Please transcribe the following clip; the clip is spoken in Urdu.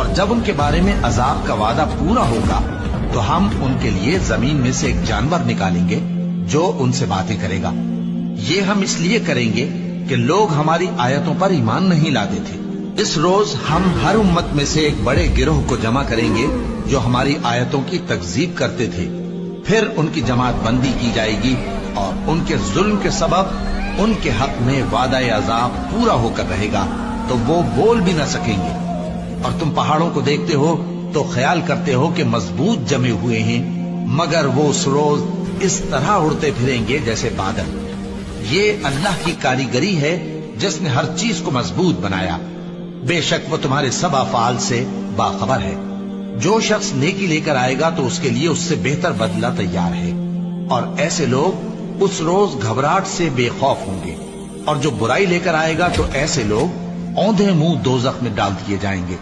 اور جب ان کے بارے میں عذاب کا وعدہ پورا ہوگا تو ہم ان کے لیے زمین میں سے ایک جانور نکالیں گے جو ان سے باتیں کرے گا۔ یہ ہم اس لیے کریں گے کہ لوگ ہماری آیتوں پر ایمان نہیں لاتے تھے۔ اس روز ہم ہر امت میں سے ایک بڑے گروہ کو جمع کریں گے جو ہماری آیتوں کی تکذیب کرتے تھے، پھر ان کی جماعت بندی کی جائے گی اور ان کے ظلم کے سبب ان کے حق میں وعدہ عذاب پورا ہو کر رہے گا تو وہ بول بھی نہ سکیں گے۔ اور تم پہاڑوں کو دیکھتے ہو تو خیال کرتے ہو کہ مضبوط جمے ہوئے ہیں، مگر وہ اس روز اس طرح اڑتے پھریں گے جیسے بادل۔ یہ اللہ کی کاریگری ہے جس نے ہر چیز کو مضبوط بنایا، بے شک وہ تمہارے سب افعال سے باخبر ہے۔ جو شخص نیکی لے کر آئے گا تو اس کے لیے اس سے بہتر بدلہ تیار ہے، اور ایسے لوگ اس روز گھبراہٹ سے بے خوف ہوں گے، اور جو برائی لے کر آئے گا تو ایسے لوگ اوندھے منہ دوزخ میں ڈال دیے جائیں گے۔